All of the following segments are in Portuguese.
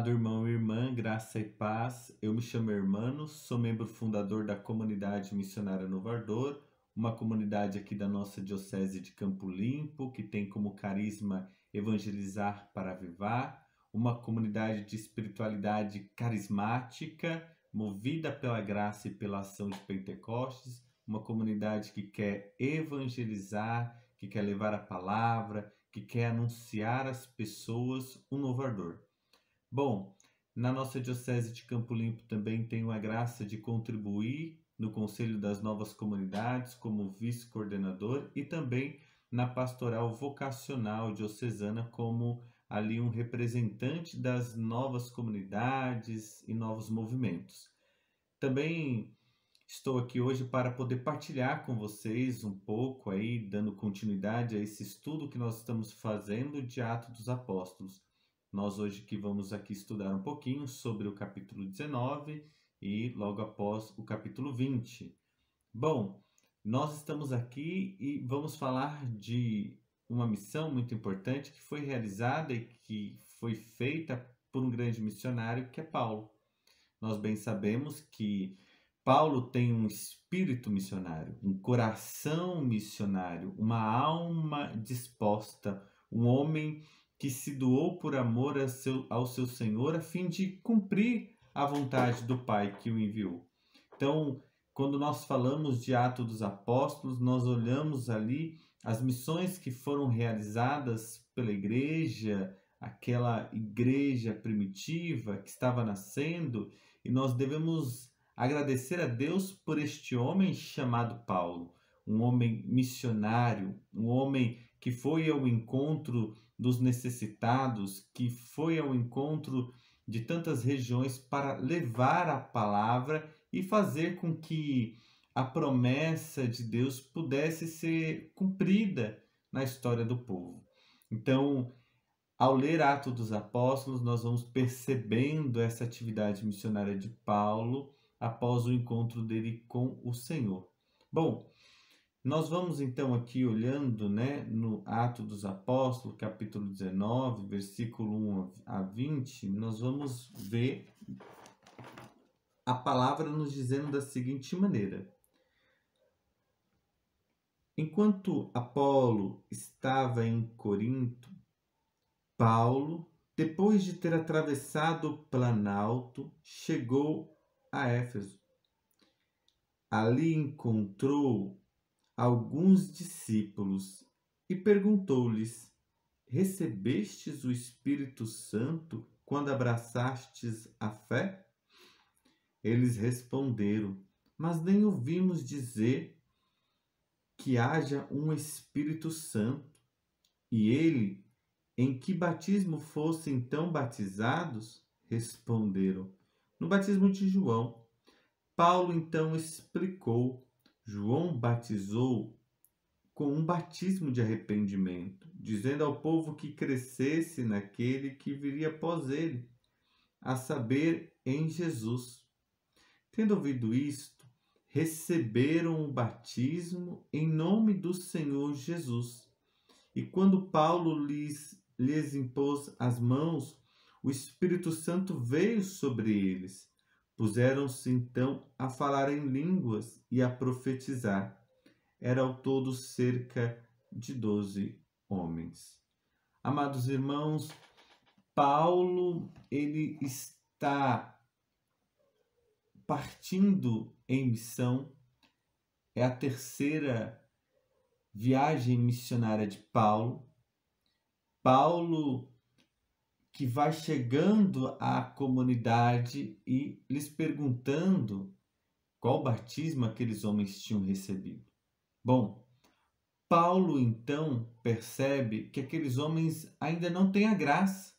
Amado irmão e irmã, graça e paz. Eu me chamo Hermano, sou membro fundador da Comunidade Missionária Novo Ardor, uma comunidade aqui da nossa Diocese de Campo Limpo, que tem como carisma evangelizar para avivar, uma comunidade de espiritualidade carismática, movida pela graça e pela ação de Pentecostes, uma comunidade que quer evangelizar, que quer levar a palavra, que quer anunciar às pessoas um novo ardor. Bom, na nossa Diocese de Campo Limpo também tenho a graça de contribuir no Conselho das Novas Comunidades como vice-coordenador e também na Pastoral Vocacional Diocesana como ali um representante das novas comunidades e novos movimentos. Também estou aqui hoje para poder partilhar com vocês um pouco aí, dando continuidade a esse estudo que nós estamos fazendo de Atos dos Apóstolos. Nós hoje que vamos aqui estudar um pouquinho sobre o capítulo 19 e logo após o capítulo 20. Bom, nós estamos aqui e vamos falar de uma missão muito importante que foi realizada e que foi feita por um grande missionário que é Paulo. Nós bem sabemos que Paulo tem um espírito missionário, um coração missionário, uma alma disposta, um homem que se doou por amor ao seu Senhor a fim de cumprir a vontade do Pai que o enviou. Então, quando nós falamos de Atos dos Apóstolos, nós olhamos ali as missões que foram realizadas pela igreja, aquela igreja primitiva que estava nascendo, e nós devemos agradecer a Deus por este homem chamado Paulo, um homem missionário, um homem que foi ao encontro dos necessitados, que foi ao encontro de tantas regiões para levar a palavra e fazer com que a promessa de Deus pudesse ser cumprida na história do povo. Então, ao ler Atos dos Apóstolos, nós vamos percebendo essa atividade missionária de Paulo após o encontro dele com o Senhor. Bom, nós vamos então aqui olhando, no Atos dos Apóstolos, capítulo 19, versículo 1 a 20, nós vamos ver a palavra nos dizendo da seguinte maneira: enquanto Apolo estava em Corinto, Paulo, depois de ter atravessado o Planalto, chegou a Éfeso. Ali encontrou alguns discípulos e perguntou-lhes: recebestes o Espírito Santo quando abraçastes a fé? Eles responderam: mas nem ouvimos dizer que haja um Espírito Santo. E ele, em que batismo fossem então batizados? Responderam: no batismo de João. Paulo então explicou: João batizou com um batismo de arrependimento, dizendo ao povo que crescesse naquele que viria após ele, a saber, em Jesus. Tendo ouvido isto, receberam o batismo em nome do Senhor Jesus. E quando Paulo lhes impôs as mãos, o Espírito Santo veio sobre eles. Puseram-se então a falar em línguas e a profetizar. Era ao todo cerca de 12 homens. Amados irmãos, Paulo, ele está partindo em missão. É a terceira viagem missionária de Paulo. Paulo que vai chegando à comunidade e lhes perguntando qual batismo aqueles homens tinham recebido. Bom, Paulo então percebe que aqueles homens ainda não têm a graça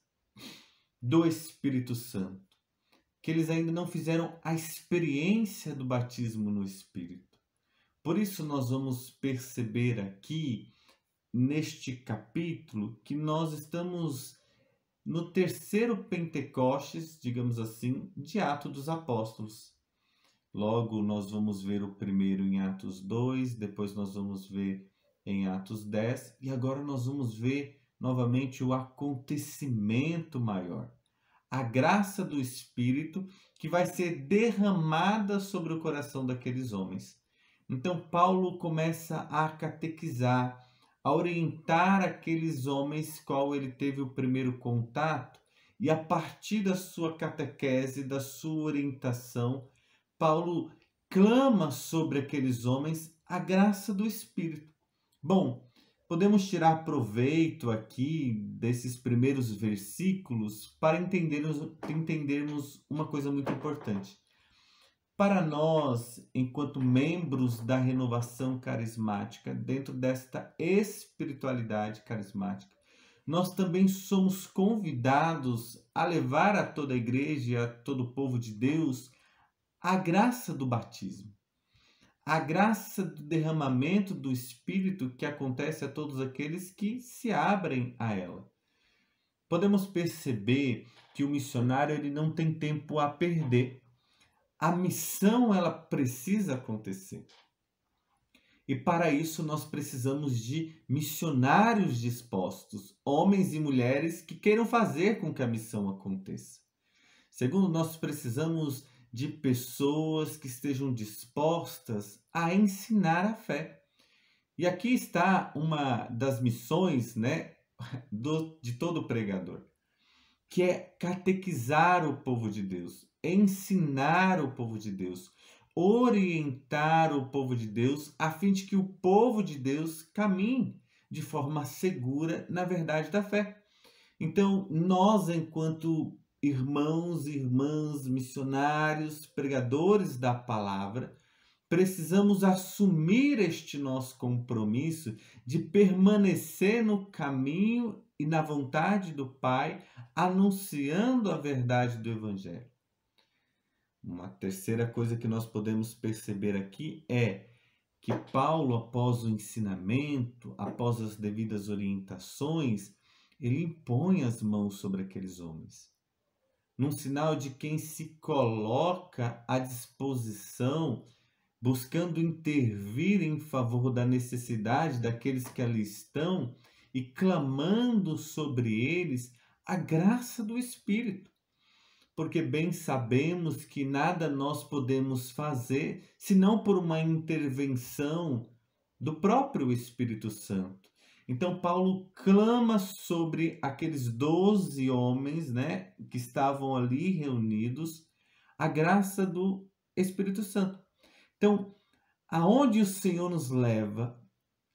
do Espírito Santo, que eles ainda não fizeram a experiência do batismo no Espírito. Por isso nós vamos perceber aqui neste capítulo que nós estamos no terceiro Pentecostes, digamos assim, de Atos dos Apóstolos. Logo nós vamos ver o primeiro em Atos 2, depois nós vamos ver em Atos 10 e agora nós vamos ver novamente o acontecimento maior. a graça do Espírito que vai ser derramada sobre o coração daqueles homens. Então, Paulo começa a catequizar, a orientar aqueles homens qual ele teve o primeiro contato, e a partir da sua catequese, da sua orientação, Paulo clama sobre aqueles homens a graça do Espírito. Bom, podemos tirar proveito aqui desses primeiros versículos para entendermos uma coisa muito importante. Para nós, enquanto membros da renovação carismática, dentro desta espiritualidade carismática, nós também somos convidados a levar a toda a igreja e a todo o povo de Deus a graça do batismo, a graça do derramamento do Espírito que acontece a todos aqueles que se abrem a ela. Podemos perceber que o missionário ele não tem tempo a perder. A missão ela precisa acontecer. E para isso nós precisamos de missionários dispostos, homens e mulheres que queiram fazer com que a missão aconteça. Segundo, nós precisamos de pessoas que estejam dispostas a ensinar a fé. E aqui está uma das missões, de todo pregador, que é catequizar o povo de Deus, ensinar o povo de Deus, orientar o povo de Deus, a fim de que o povo de Deus caminhe de forma segura na verdade da fé. Então, nós, enquanto irmãos e irmãs, missionários, pregadores da palavra, precisamos assumir este nosso compromisso de permanecer no caminho e na vontade do Pai, anunciando a verdade do Evangelho. Uma terceira coisa que nós podemos perceber aqui é que Paulo, após o ensinamento, após as devidas orientações, ele impõe as mãos sobre aqueles homens, num sinal de quem se coloca à disposição, buscando intervir em favor da necessidade daqueles que ali estão e clamando sobre eles a graça do Espírito. Porque bem sabemos que nada nós podemos fazer senão por uma intervenção do próprio Espírito Santo. Então Paulo clama sobre aqueles 12 homens, que estavam ali reunidos, a graça do Espírito Santo. Então, aonde o Senhor nos leva,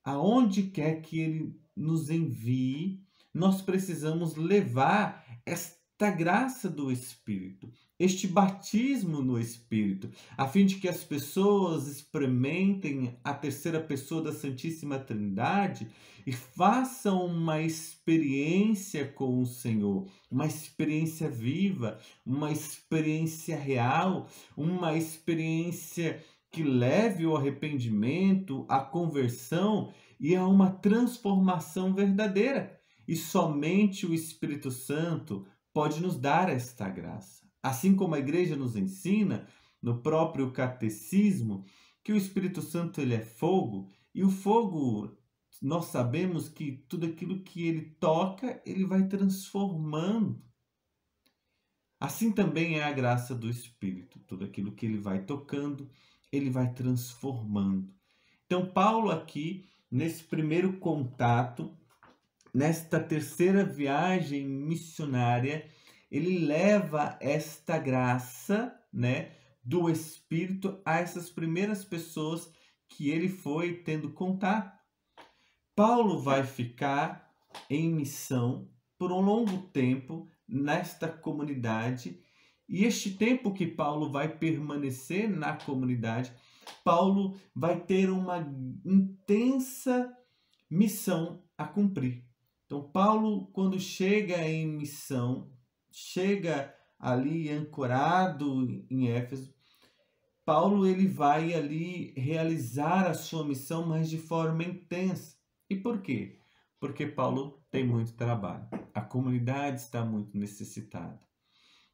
aonde quer que Ele nos envie, nós precisamos levar esta graça do Espírito, este batismo no Espírito, a fim de que as pessoas experimentem a terceira pessoa da Santíssima Trindade e façam uma experiência com o Senhor, uma experiência viva, uma experiência real, uma experiência que leve ao arrependimento, à conversão e a uma transformação verdadeira. E somente o Espírito Santo pode nos dar esta graça. Assim como a igreja nos ensina, no próprio catecismo, que o Espírito Santo ele é fogo, e o fogo, nós sabemos que tudo aquilo que ele toca, ele vai transformando. Assim também é a graça do Espírito. Tudo aquilo que ele vai tocando, ele vai transformando. Então, Paulo aqui, nesse primeiro contato, nesta terceira viagem missionária, ele leva esta graça, do Espírito a essas primeiras pessoas que ele foi tendo contato. Paulo vai ficar em missão por um longo tempo nesta comunidade, e este tempo que Paulo vai permanecer na comunidade, Paulo vai ter uma intensa missão a cumprir. Então, Paulo, quando chega em missão, chega ali ancorado em Éfeso, Paulo ele vai ali realizar a sua missão, mas de forma intensa. E por quê? Porque Paulo tem muito trabalho. A comunidade está muito necessitada.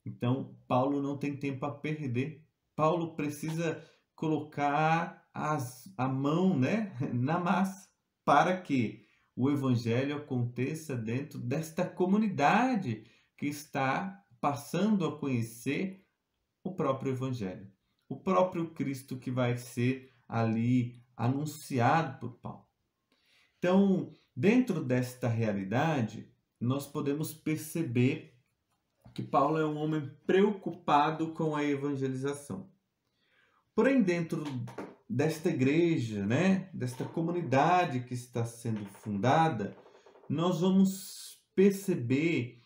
Então, Paulo não tem tempo a perder. Paulo precisa colocar a mão, na massa para que o evangelho aconteça dentro desta comunidade que está passando a conhecer o próprio Evangelho, o próprio Cristo que vai ser ali anunciado por Paulo. Então, dentro desta realidade, nós podemos perceber que Paulo é um homem preocupado com a evangelização. Porém, dentro desta igreja, né, desta comunidade que está sendo fundada, nós vamos perceber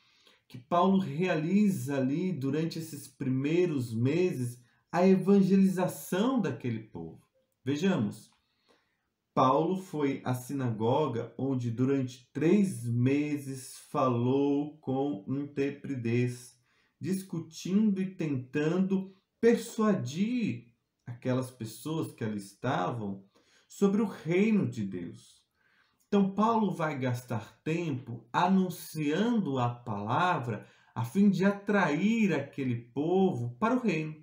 que Paulo realiza ali, durante esses primeiros meses, a evangelização daquele povo. Vejamos, Paulo foi à sinagoga onde durante 3 meses falou com intrepidez, discutindo e tentando persuadir aquelas pessoas que ali estavam sobre o reino de Deus. Então, Paulo vai gastar tempo anunciando a palavra a fim de atrair aquele povo para o reino,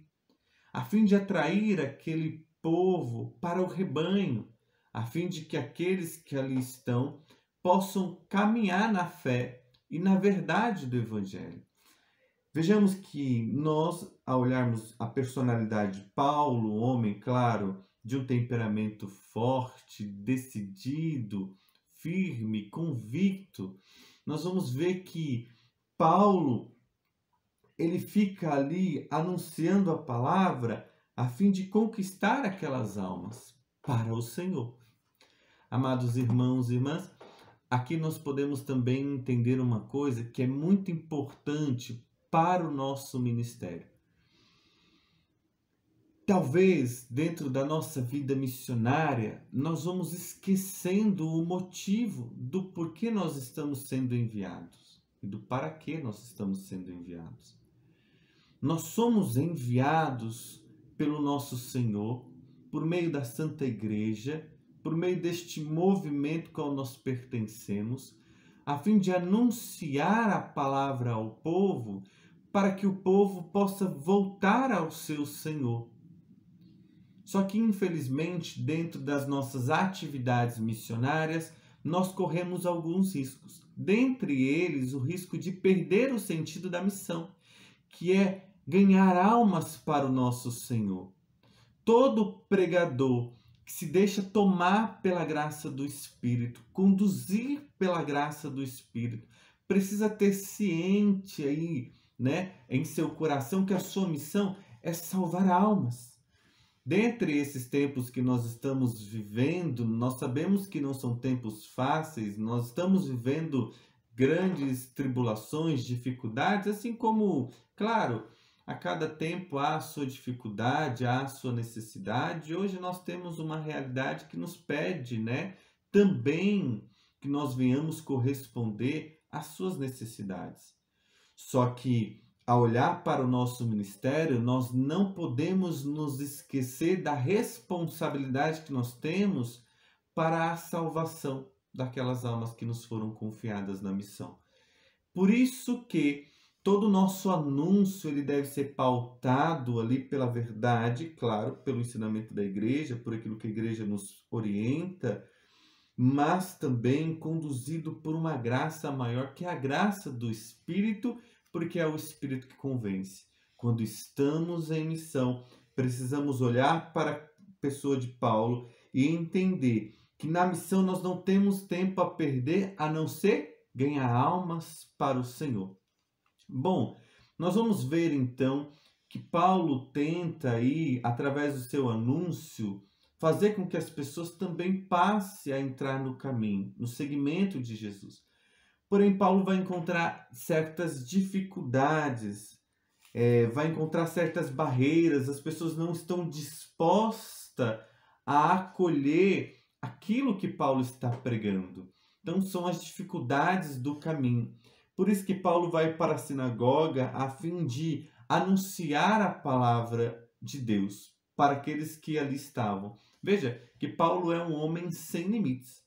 a fim de atrair aquele povo para o rebanho, a fim de que aqueles que ali estão possam caminhar na fé e na verdade do Evangelho. Vejamos que nós, ao olharmos a personalidade de Paulo, homem, claro, de um temperamento forte, decidido, firme, convicto, nós vamos ver que Paulo, ele fica ali anunciando a palavra a fim de conquistar aquelas almas para o Senhor. Amados irmãos e irmãs, aqui nós podemos também entender uma coisa que é muito importante para o nosso ministério. Talvez dentro da nossa vida missionária nós vamos esquecendo o motivo do porquê nós estamos sendo enviados e do para que nós estamos sendo enviados. Nós somos enviados pelo nosso Senhor por meio da Santa Igreja, por meio deste movimento ao qual nós pertencemos, a fim de anunciar a palavra ao povo, para que o povo possa voltar ao seu Senhor. Só que, infelizmente, dentro das nossas atividades missionárias, nós corremos alguns riscos. Dentre eles, o risco de perder o sentido da missão, que é ganhar almas para o nosso Senhor. Todo pregador que se deixa tomar pela graça do Espírito, conduzir pela graça do Espírito, precisa ter ciente aí, né, em seu coração que a sua missão é salvar almas. Dentre esses tempos que nós estamos vivendo, nós sabemos que não são tempos fáceis, nós estamos vivendo grandes tribulações, dificuldades, assim como, claro, a cada tempo há a sua dificuldade, há a sua necessidade. Hoje nós temos uma realidade que nos pede, né, também que nós venhamos corresponder às suas necessidades. Só que, ao olhar para o nosso ministério, nós não podemos nos esquecer da responsabilidade que nós temos para a salvação daquelas almas que nos foram confiadas na missão. Por isso que todo o nosso anúncio ele deve ser pautado ali pela verdade, claro, pelo ensinamento da igreja, por aquilo que a igreja nos orienta, mas também conduzido por uma graça maior, que é a graça do Espírito, porque é o Espírito que convence. Quando estamos em missão, precisamos olhar para a pessoa de Paulo e entender que na missão nós não temos tempo a perder, a não ser ganhar almas para o Senhor. Bom, nós vamos ver então que Paulo tenta aí, através do seu anúncio, fazer com que as pessoas também passem a entrar no caminho, no seguimento de Jesus. Porém, Paulo vai encontrar certas dificuldades, vai encontrar certas barreiras, as pessoas não estão dispostas a acolher aquilo que Paulo está pregando. Então, são as dificuldades do caminho. Por isso que Paulo vai para a sinagoga a fim de anunciar a palavra de Deus para aqueles que ali estavam. Veja que Paulo é um homem sem limites.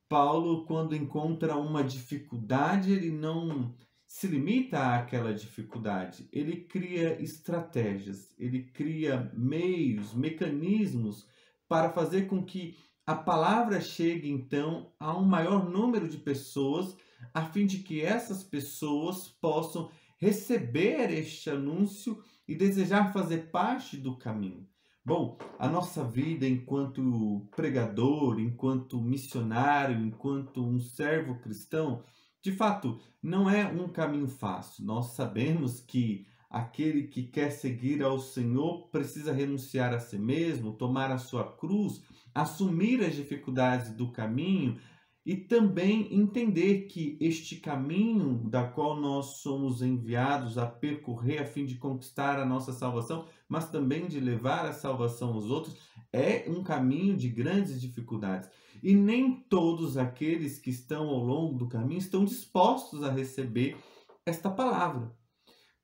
Paulo, quando encontra uma dificuldade, ele não se limita àquela dificuldade. Ele cria estratégias, ele cria meios, mecanismos para fazer com que a palavra chegue, então, a um maior número de pessoas, a fim de que essas pessoas possam receber este anúncio e desejar fazer parte do caminho. Bom, a nossa vida enquanto pregador, enquanto missionário, enquanto um servo cristão, de fato, não é um caminho fácil. Nós sabemos que aquele que quer seguir ao Senhor precisa renunciar a si mesmo, tomar a sua cruz, assumir as dificuldades do caminho e também entender que este caminho da qual nós somos enviados a percorrer a fim de conquistar a nossa salvação, mas também de levar a salvação aos outros, é um caminho de grandes dificuldades. E nem todos aqueles que estão ao longo do caminho estão dispostos a receber esta palavra.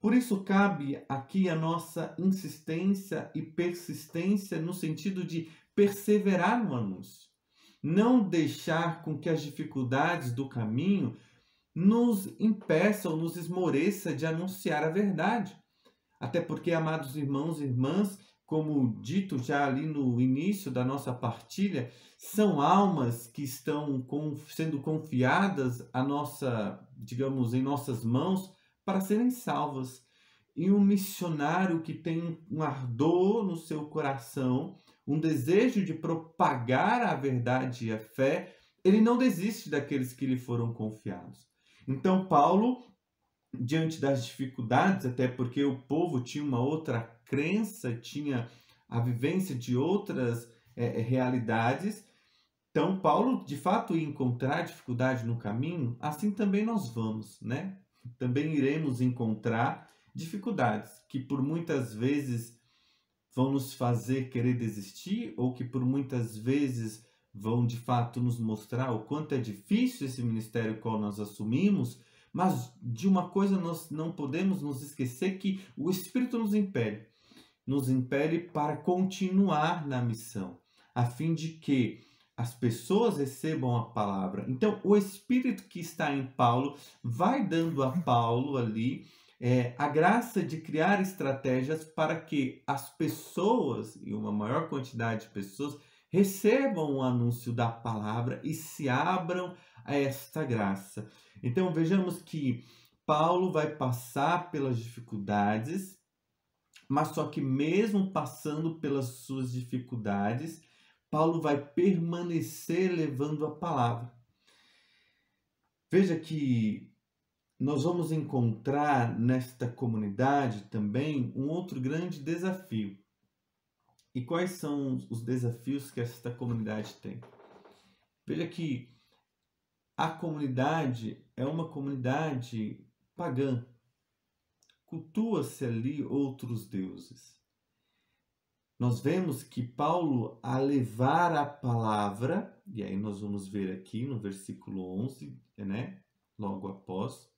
Por isso cabe aqui a nossa insistência e persistência no sentido de perseverar no anúncio. Não deixar com que as dificuldades do caminho nos impeçam, nos esmoreça de anunciar a verdade. Até porque, amados irmãos e irmãs, como dito já ali no início da nossa partilha, são almas que estão sendo confiadas a em nossas mãos para serem salvas. E um missionário que tem um ardor no seu coração, um desejo de propagar a verdade e a fé, ele não desiste daqueles que lhe foram confiados. Então, Paulo, diante das dificuldades, até porque o povo tinha uma outra crença, tinha a vivência de outras realidades, então Paulo, de fato, ia encontrar dificuldade no caminho, assim também nós vamos, né? Também iremos encontrar dificuldades que por muitas vezes vão nos fazer querer desistir ou que por muitas vezes vão de fato nos mostrar o quanto é difícil esse ministério qual nós assumimos, mas de uma coisa nós não podemos nos esquecer, que o Espírito nos impele para continuar na missão, a fim de que as pessoas recebam a palavra. Então, o Espírito que está em Paulo vai dando a Paulo ali a graça de criar estratégias para que as pessoas, e uma maior quantidade de pessoas, recebam o anúncio da palavra e se abram a esta graça. Então vejamos que Paulo vai passar pelas dificuldades, mas só que mesmo passando pelas suas dificuldades, Paulo vai permanecer levando a palavra. Veja que nós vamos encontrar nesta comunidade também um outro grande desafio. E quais são os desafios que esta comunidade tem? Veja que a comunidade é uma comunidade pagã. Cultua-se ali outros deuses. Nós vemos que Paulo, a levar a palavra, e aí nós vamos ver aqui no versículo 11, né? Logo após,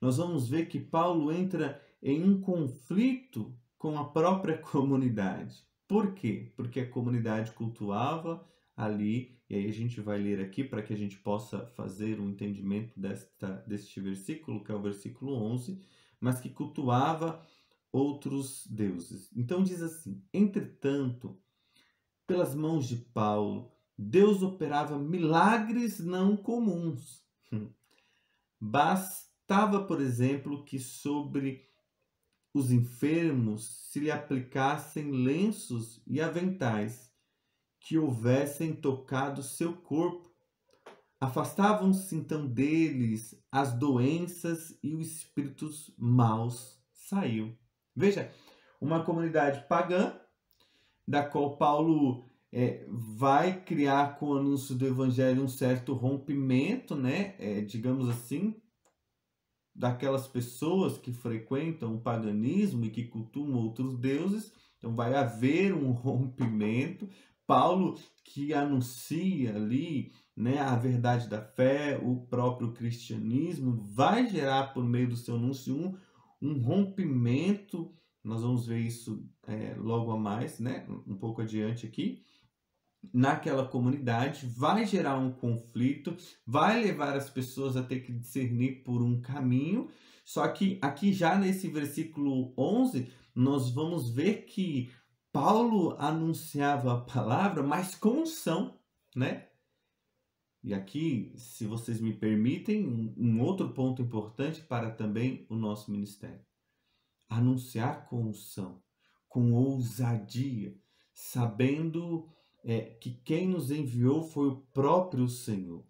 nós vamos ver que Paulo entra em um conflito com a própria comunidade. Por quê? Porque a comunidade cultuava ali, e aí a gente vai ler aqui para que a gente possa fazer um entendimento deste versículo, que é o versículo 11, mas que cultuava outros deuses. Então diz assim: entretanto, pelas mãos de Paulo, Deus operava milagres não comuns. Bastava, por exemplo, que sobre os enfermos se lhe aplicassem lenços e aventais, que houvessem tocado seu corpo. Afastavam-se então deles as doenças e os espíritos maus saíam. Veja, uma comunidade pagã, da qual Paulo vai criar com o anúncio do evangelho um certo rompimento, né? Digamos assim, daquelas pessoas que frequentam o paganismo e que cultuam outros deuses. Então vai haver um rompimento. Paulo, que anuncia ali, né, a verdade da fé, o próprio cristianismo, vai gerar por meio do seu anúncio um rompimento. Nós vamos ver isso logo a mais, né, um pouco adiante aqui. Naquela comunidade, vai gerar um conflito, vai levar as pessoas a ter que discernir por um caminho. Só que aqui já nesse versículo 11, nós vamos ver que Paulo anunciava a palavra, mas com unção, né? E aqui, se vocês me permitem, um outro ponto importante para também o nosso ministério. Anunciar com unção, com ousadia, sabendo que quem nos enviou foi o próprio Senhor.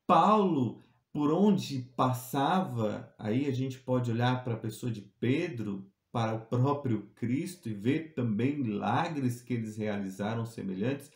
Paulo, por onde passava, aí a gente pode olhar para a pessoa de Pedro, para o próprio Cristo e ver também milagres que eles realizaram semelhantes.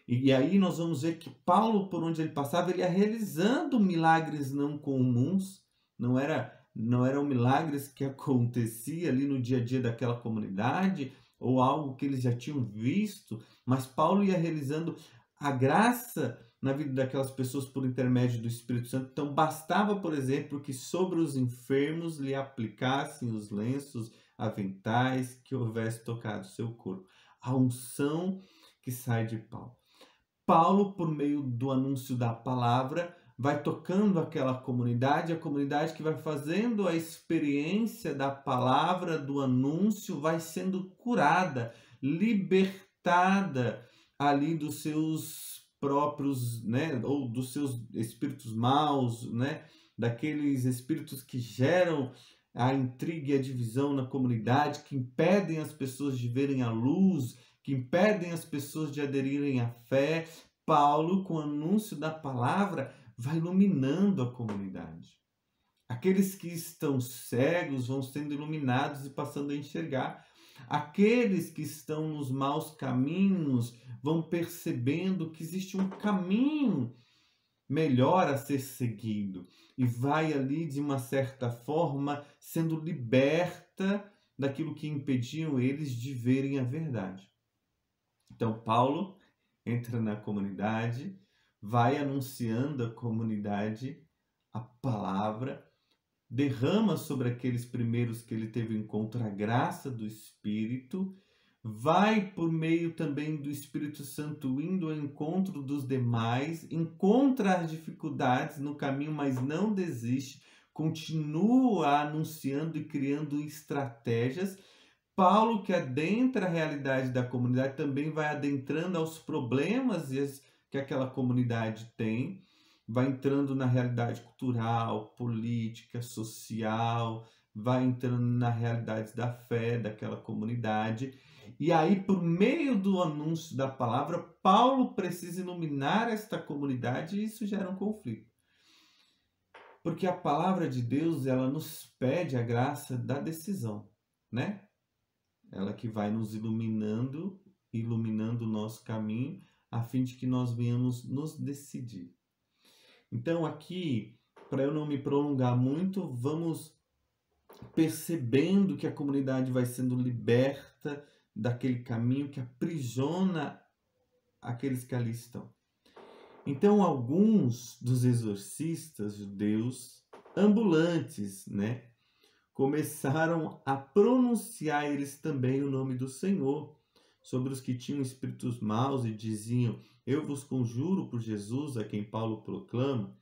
E aí nós vamos ver que Paulo, por onde ele passava, ele ia realizando milagres não comuns, não eram milagres que acontecia ali no dia a dia daquela comunidade ou algo que eles já tinham visto, mas Paulo ia realizando a graça na vida daquelas pessoas por intermédio do Espírito Santo. Então bastava, por exemplo, que sobre os enfermos lhe aplicassem os lenços, aventais, que houvesse tocado seu corpo. A unção que sai de Paulo. Paulo, por meio do anúncio da palavra, vai tocando aquela comunidade, a comunidade que vai fazendo a experiência da palavra, do anúncio, vai sendo curada, libertada ali dos seus próprios, né, ou dos seus espíritos maus, né, daqueles espíritos que geram a intriga e a divisão na comunidade, que impedem as pessoas de verem a luz, que impedem as pessoas de aderirem à fé. Paulo, com o anúncio da palavra, vai iluminando a comunidade. Aqueles que estão cegos vão sendo iluminados e passando a enxergar. Aqueles que estão nos maus caminhos vão percebendo que existe um caminho melhor a ser seguido e vai ali, de uma certa forma, sendo liberta daquilo que impediam eles de verem a verdade. Então, Paulo entra na comunidade, vai anunciando à comunidade a palavra, derrama sobre aqueles primeiros que ele teve encontro a graça do Espírito, vai por meio também do Espírito Santo indo ao encontro dos demais, encontra as dificuldades no caminho, mas não desiste, continua anunciando e criando estratégias. Paulo, que adentra a realidade da comunidade, também vai adentrando aos problemas que aquela comunidade tem, vai entrando na realidade cultural, política, social, vai entrando na realidade da fé daquela comunidade. E aí, por meio do anúncio da palavra, Paulo precisa iluminar esta comunidade e isso gera um conflito. Porque a palavra de Deus, ela nos pede a graça da decisão, né? Ela que vai nos iluminando o nosso caminho, a fim de que nós venhamos nos decidir. Então aqui, para eu não me prolongar muito, vamos percebendo que a comunidade vai sendo liberta daquele caminho que aprisiona aqueles que ali estão. Então alguns dos exorcistas judeus ambulantes, né, começaram a pronunciar eles também o nome do Senhor sobre os que tinham espíritos maus e diziam: eu vos conjuro por Jesus, a quem Paulo proclama.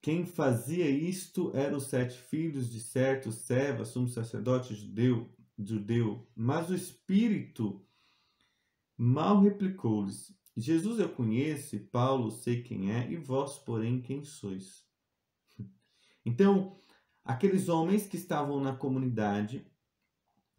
Quem fazia isto eram os 7 filhos de certo Seva, sumo sacerdote judeu. Mas o espírito mal replicou-lhes: Jesus eu conheço, e Paulo sei quem é, e vós, porém, quem sois? Então, aqueles homens que estavam na comunidade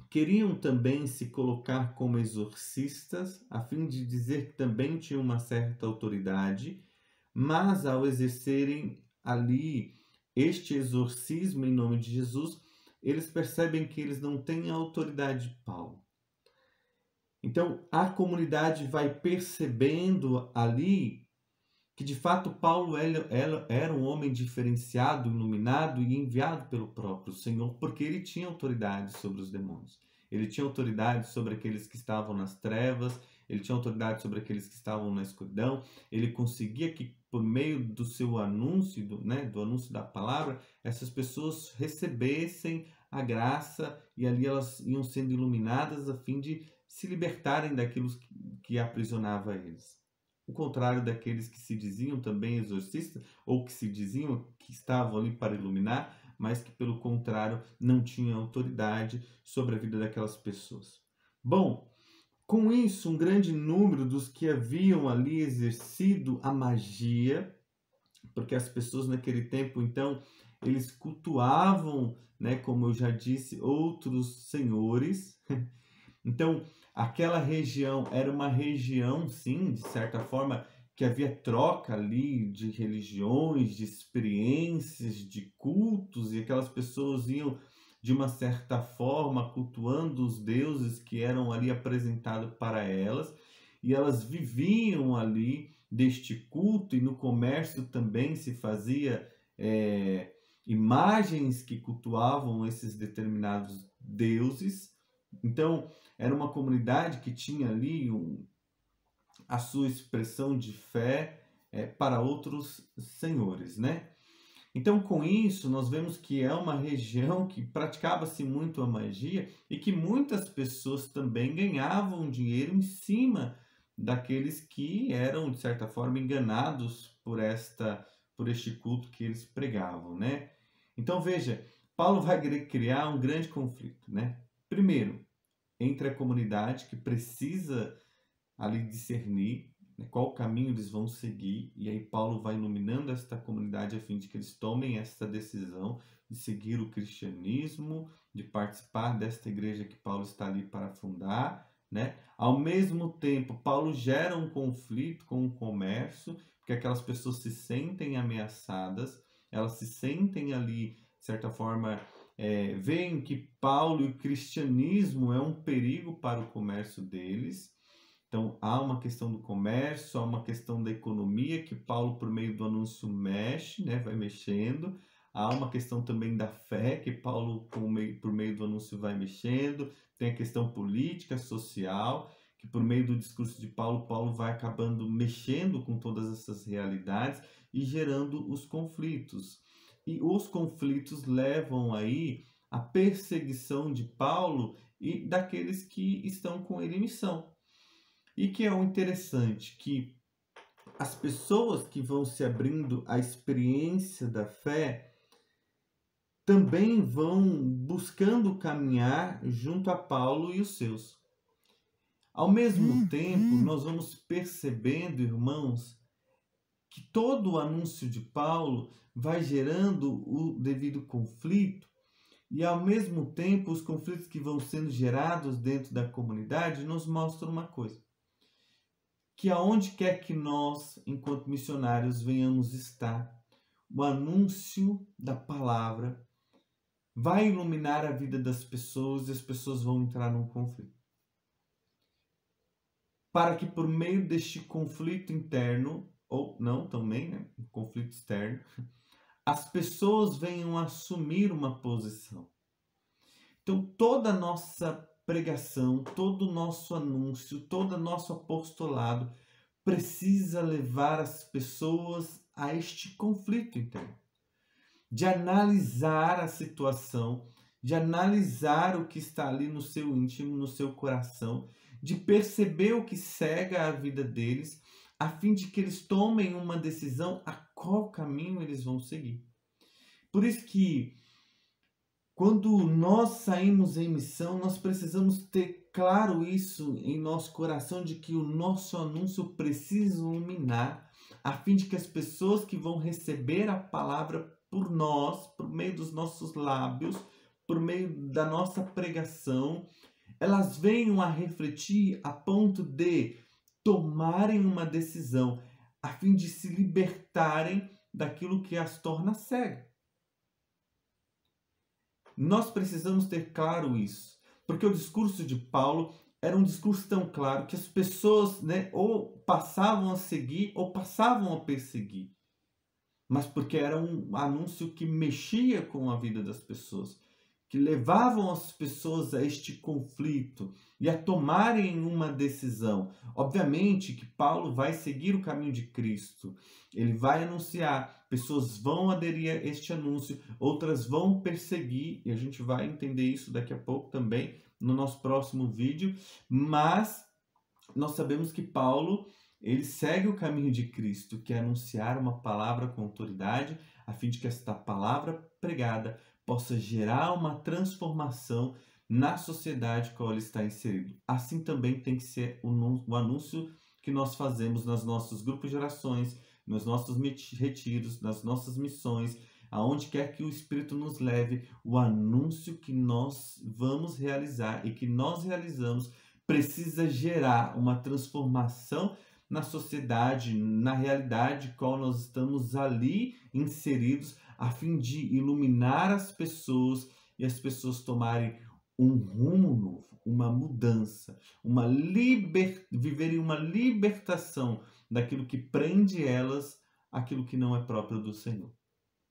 queriam também se colocar como exorcistas, a fim de dizer que também tinham uma certa autoridade, mas ao exercerem ali este exorcismo em nome de Jesus, eles percebem que eles não têm a autoridade de Paulo. Então, a comunidade vai percebendo ali que de fato Paulo era um homem diferenciado, iluminado e enviado pelo próprio Senhor, porque ele tinha autoridade sobre os demônios. Ele tinha autoridade sobre aqueles que estavam nas trevas, ele tinha autoridade sobre aqueles que estavam na escuridão. Ele conseguia que, por meio do seu anúncio, do anúncio da palavra, essas pessoas recebessem a graça e ali elas iam sendo iluminadas a fim de se libertarem daquilo que aprisionava eles. O contrário daqueles que se diziam também exorcistas, ou que se diziam que estavam ali para iluminar, mas que, pelo contrário, não tinham autoridade sobre a vida daquelas pessoas. Bom, Com isso, um grande número dos que haviam ali exercido a magia, porque as pessoas naquele tempo, então, eles cultuavam, né, como eu já disse, outros senhores. Então, aquela região era uma região, sim, de certa forma, que havia troca ali de religiões, de experiências, de cultos, e aquelas pessoas iam, de uma certa forma, cultuando os deuses que eram ali apresentados para elas, e elas viviam ali deste culto, e no comércio também se fazia imagens que cultuavam esses determinados deuses. Então, era uma comunidade que tinha ali a sua expressão de fé para outros senhores, né? Então, com isso, nós vemos que é uma região que praticava-se muito a magia e que muitas pessoas também ganhavam dinheiro em cima daqueles que eram, de certa forma, enganados por este culto que eles pregavam, né? Então, veja, Paulo vai querer criar um grande conflito, né? Primeiro, entre a comunidade que precisa ali discernir, né, qual caminho eles vão seguir, e aí Paulo vai iluminando esta comunidade a fim de que eles tomem essa decisão de seguir o cristianismo, de participar desta igreja que Paulo está ali para fundar, né? Ao mesmo tempo, Paulo gera um conflito com o comércio, porque aquelas pessoas se sentem ameaçadas, elas se sentem ali, de certa forma, veem que Paulo e o cristianismo é um perigo para o comércio deles. Então, há uma questão do comércio, há uma questão da economia que Paulo, por meio do anúncio, mexe, né, vai mexendo. Há uma questão também da fé que Paulo, por meio do anúncio, vai mexendo. Tem a questão política, social, que por meio do discurso de Paulo, Paulo vai acabando mexendo com todas essas realidades e gerando os conflitos. E os conflitos levam aí à perseguição de Paulo e daqueles que estão com ele em missão. E que é o interessante, que as pessoas que vão se abrindo à experiência da fé também vão buscando caminhar junto a Paulo e os seus. Ao mesmo tempo, nós vamos percebendo, irmãos, que todo o anúncio de Paulo vai gerando o devido conflito, e ao mesmo tempo os conflitos que vão sendo gerados dentro da comunidade nos mostram uma coisa: que aonde quer que nós, enquanto missionários, venhamos estar, o anúncio da palavra vai iluminar a vida das pessoas e as pessoas vão entrar num conflito. Para que por meio deste conflito interno, ou não também, né, um conflito externo, as pessoas venham assumir uma posição. Então, toda a nossa pregação, todo o nosso anúncio, todo o nosso apostolado precisa levar as pessoas a este conflito interno, de analisar a situação, de analisar o que está ali no seu íntimo, no seu coração, de perceber o que cega a vida deles, a fim de que eles tomem uma decisão a qual caminho eles vão seguir. Por isso que quando nós saímos em missão, nós precisamos ter claro isso em nosso coração, de que o nosso anúncio precisa iluminar, a fim de que as pessoas que vão receber a palavra por nós, por meio dos nossos lábios, por meio da nossa pregação, elas venham a refletir a ponto de tomarem uma decisão, a fim de se libertarem daquilo que as torna cegas. Nós precisamos ter claro isso, porque o discurso de Paulo era um discurso tão claro que as pessoas, né, ou passavam a seguir ou passavam a perseguir, mas porque era um anúncio que mexia com a vida das pessoas, que levavam as pessoas a este conflito e a tomarem uma decisão. Obviamente que Paulo vai seguir o caminho de Cristo, ele vai anunciar, pessoas vão aderir a este anúncio, outras vão perseguir, e a gente vai entender isso daqui a pouco também no nosso próximo vídeo, mas nós sabemos que Paulo, ele segue o caminho de Cristo, que é anunciar uma palavra com autoridade, a fim de que esta palavra pregada possa gerar uma transformação na sociedade qual ele está inserido. Assim também tem que ser o anúncio que nós fazemos nos nossos grupos de orações, nos nossos retiros, nas nossas missões, aonde quer que o Espírito nos leve, o anúncio que nós vamos realizar e que nós realizamos precisa gerar uma transformação na sociedade, na realidade qual nós estamos ali inseridos, a fim de iluminar as pessoas e as pessoas tomarem um rumo novo, uma mudança, viverem uma libertação daquilo que prende elas, aquilo que não é próprio do Senhor.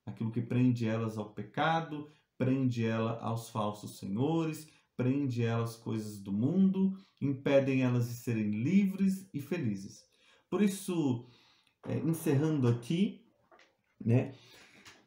Aquilo que prende elas ao pecado, prende ela aos falsos senhores, prende elas coisas do mundo, impedem elas de serem livres e felizes. Por isso, encerrando aqui, né?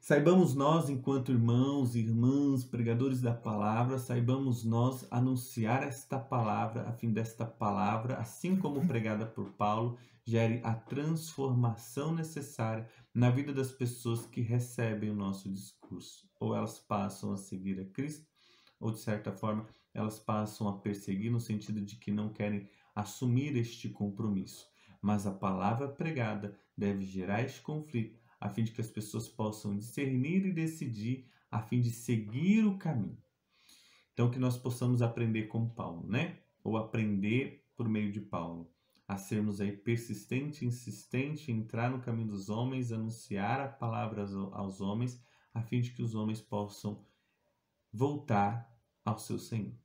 Saibamos nós, enquanto irmãos e irmãs, pregadores da palavra, saibamos nós anunciar esta palavra, a fim desta palavra, assim como pregada por Paulo, gere a transformação necessária na vida das pessoas que recebem o nosso discurso. Ou elas passam a seguir a Cristo, ou de certa forma elas passam a perseguir no sentido de que não querem assumir este compromisso. Mas a palavra pregada deve gerar este conflito, a fim de que as pessoas possam discernir e decidir, a fim de seguir o caminho. Então, que nós possamos aprender com Paulo, né? Ou aprender por meio de Paulo, a sermos aí persistente, insistente, entrar no caminho dos homens, anunciar a palavra aos homens, a fim de que os homens possam voltar ao seu Senhor.